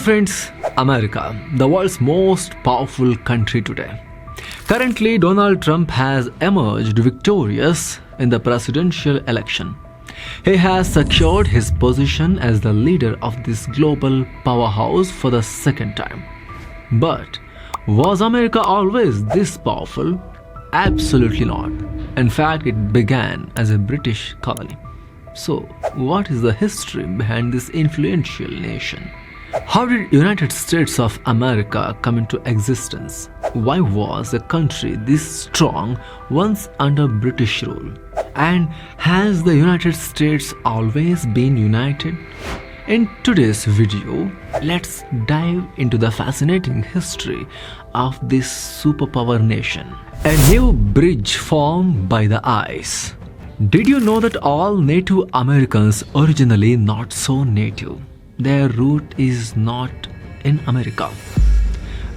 friends, America, the world's most powerful country today. Currently, Donald Trump has emerged victorious in the presidential election. He has secured his position as the leader of this global powerhouse for the second time. But was America always this powerful? Absolutely not. In fact, it began as a British colony. So, what is the history behind this influential nation? How did United States of America come into existence? Why was a country this strong once under British rule? And has the United States always been united? In today's video, let's dive into the fascinating history of this superpower nation. A new bridge formed by the ice. Did you know that all Native Americans originally not so native? Their root is not in America.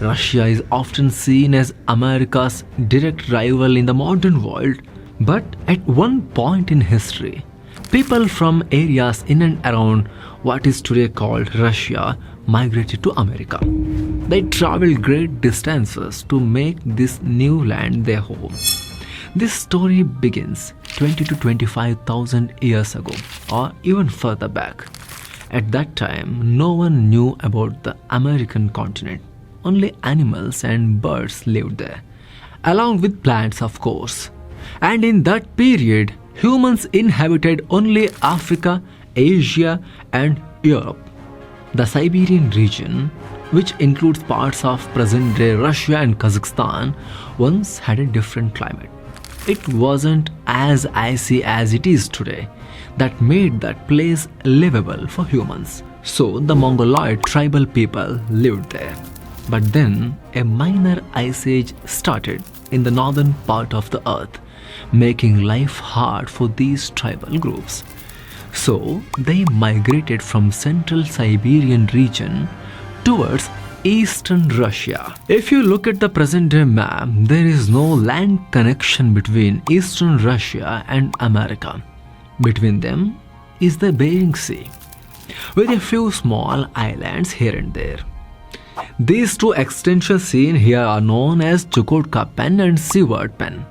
Russia is often seen as America's direct rival in the modern world, but at one point in history, people from areas in and around what is today called Russia migrated to America. They traveled great distances to make this new land their home. This story begins 20 to 25,000 years ago, or even further back. At that time, no one knew about the American continent. Only animals and birds lived there, along with plants, of course. And in that period, humans inhabited only Africa, Asia, and Europe. The Siberian region, which includes parts of present-day Russia and Kazakhstan, once had a different climate. It wasn't as icy as it is today. That made that place livable for humans. So the Mongoloid tribal people lived there. But then a minor ice age started in the northern part of the earth, making life hard for these tribal groups. So they migrated from central Siberian region towards eastern Russia. If you look at the present-day map, there is no land connection between eastern Russia and America. Between them is the Bering Sea, with a few small islands here and there. These two extensions seen here are known as Chukotka Pen and Seward Pen.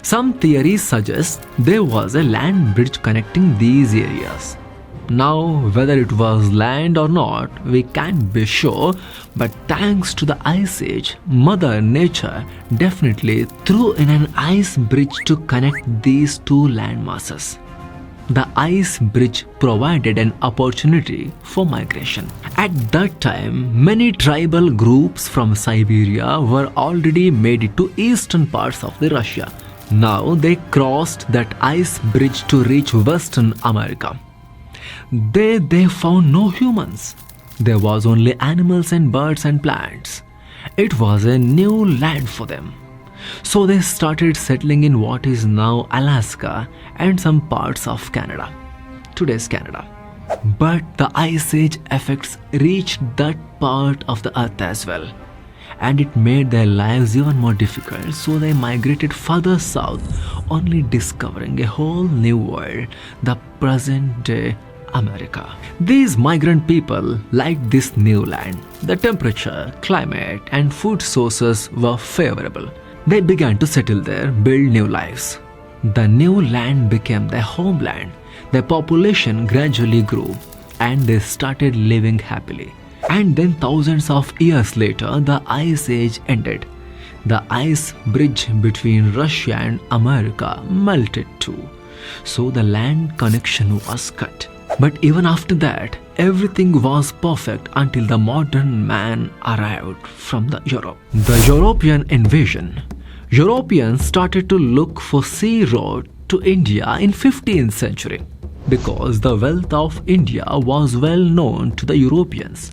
Some theories suggest there was a land bridge connecting these areas. Now, whether it was land or not, we can't be sure, but thanks to the Ice Age, Mother Nature definitely threw in an ice bridge to connect these two land masses. The ice bridge provided an opportunity for migration. At that time, many tribal groups from Siberia were already made it to eastern parts of the Russia. Now they crossed that ice bridge to reach Western America. There they found no humans. There was only animals and birds and plants. It was a new land for them. So they started settling in what is now Alaska and some parts of Canada, today's Canada. But the Ice Age effects reached that part of the earth as well, and it made their lives even more difficult, so they migrated further south, only discovering a whole new world, the present-day America. These migrant people liked this new land. The temperature, climate, and food sources were favorable. They began to settle there, build new lives. The new land became their homeland. Their population gradually grew, and they started living happily. And then thousands of years later, the Ice Age ended. The ice bridge between Russia and America melted too, so the land connection was cut. But even after that, everything was perfect until the modern man arrived from Europe. The European invasion. Europeans started to look for sea road to India in 15th century because the wealth of India was well known to the Europeans.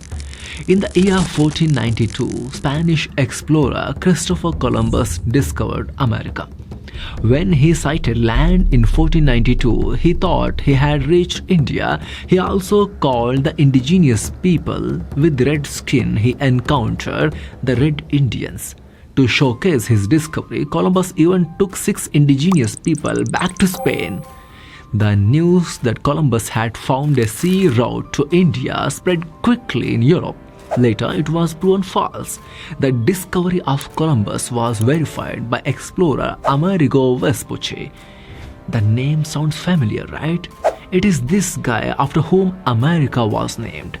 In the year 1492, Spanish explorer Christopher Columbus discovered America. When he sighted land in 1492, he thought he had reached India. He also called the indigenous people with red skin he encountered the Red Indians. To showcase his discovery, Columbus even took 6 indigenous people back to Spain. The news that Columbus had found a sea route to India spread quickly in Europe. Later, it was proven false. The discovery of Columbus was verified by explorer Amerigo Vespucci. The name sounds familiar, right? It is this guy after whom America was named.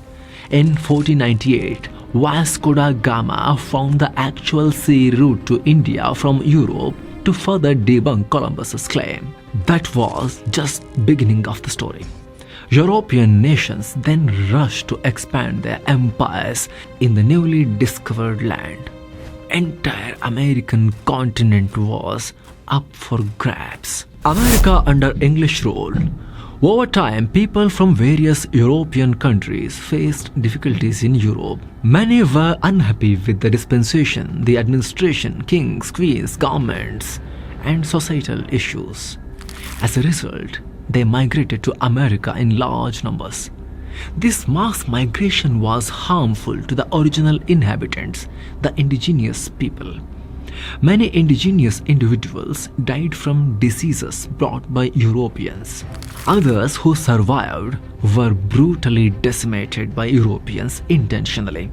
In 1498, Vasco da Gama found the actual sea route to India from Europe to further debunk Columbus's claim. That was just beginning of the story. European nations then rushed to expand their empires in the newly discovered land. Entire American continent was up for grabs. America under English rule. Over time, people from various European countries faced difficulties in Europe. Many were unhappy with the dispensation, the administration, kings, queens, governments, and societal issues. As a result, they migrated to America in large numbers. This mass migration was harmful to the original inhabitants, the indigenous people. Many indigenous individuals died from diseases brought by Europeans. Others who survived were brutally decimated by Europeans intentionally.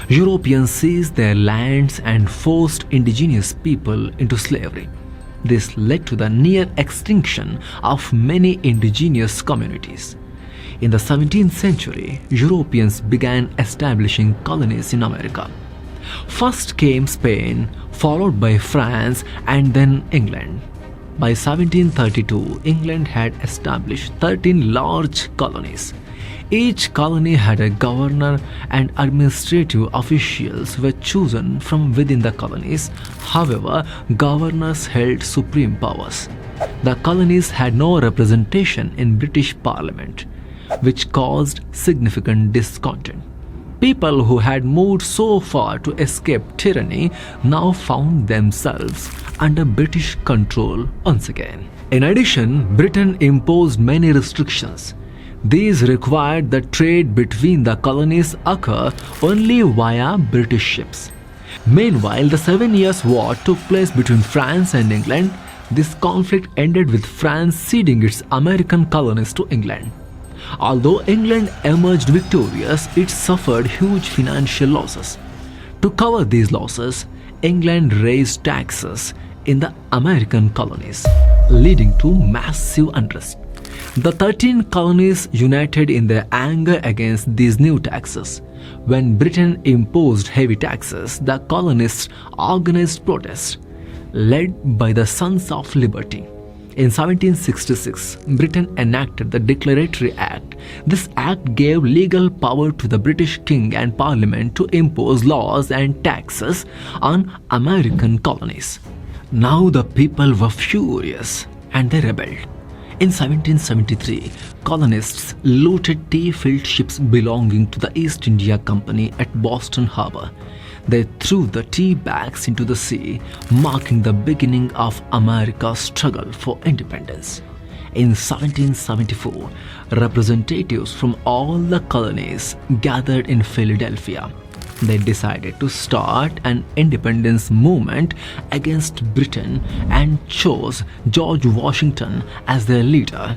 Europeans seized their lands and forced indigenous people into slavery. This led to the near extinction of many indigenous communities. In the 17th century, Europeans began establishing colonies in America. First came Spain, followed by France and then England. By 1732, England had established 13 large colonies. Each colony had a governor and administrative officials were chosen from within the colonies. However, governors held supreme powers. The colonies had no representation in British Parliament, which caused significant discontent. People who had moved so far to escape tyranny now found themselves under British control once again. In addition, Britain imposed many restrictions. These required that trade between the colonies occur only via British ships. Meanwhile, the 7 Years' War took place between France and England. This conflict ended with France ceding its American colonies to England. Although England emerged victorious, it suffered huge financial losses. To cover these losses, England raised taxes in the American colonies, leading to massive unrest. The 13 colonies united in their anger against these new taxes. When Britain imposed heavy taxes, the colonists organized protests, led by the Sons of Liberty. In 1766, Britain enacted the Declaratory Act. This act gave legal power to the British King and Parliament to impose laws and taxes on American colonies. Now the people were furious and they rebelled. In 1773, colonists looted tea-filled ships belonging to the East India Company at Boston Harbor. They threw the tea bags into the sea, marking the beginning of America's struggle for independence. In 1774, representatives from all the colonies gathered in Philadelphia. They decided to start an independence movement against Britain and chose George Washington as their leader.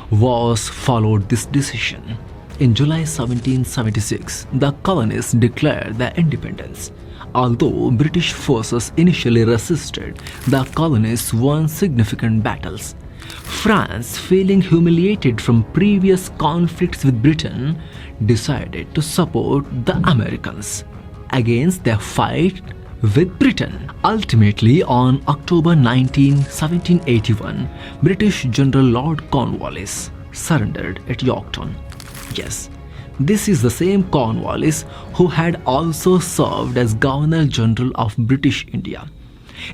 Wars followed this decision. In July 1776, the colonies declared their independence. Although British forces initially resisted, the colonies won significant battles. France, feeling humiliated from previous conflicts with Britain, decided to support the Americans against their fight with Britain. Ultimately, on October 19, 1781, British General Lord Cornwallis surrendered at Yorktown. Yes, this is the same Cornwallis who had also served as Governor General of British India.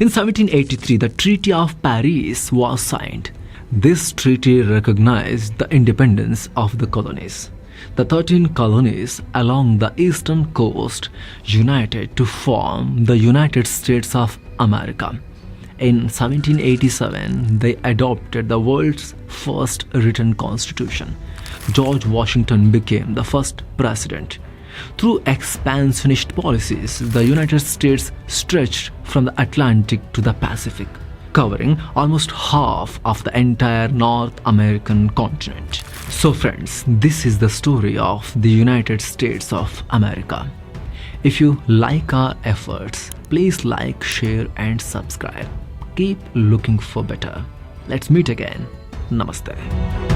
In 1783, the Treaty of Paris was signed. This treaty recognized the independence of the colonies. The 13 colonies along the eastern coast united to form the United States of America. In 1787, they adopted the world's first written constitution. George Washington became the first president. Through expansionist policies, the United States stretched from the Atlantic to the Pacific, covering almost half of the entire North American continent. So friends, this is the story of the United States of America. If you like our efforts, please like, share, and subscribe. Keep looking for better. Let's meet again. Namaste.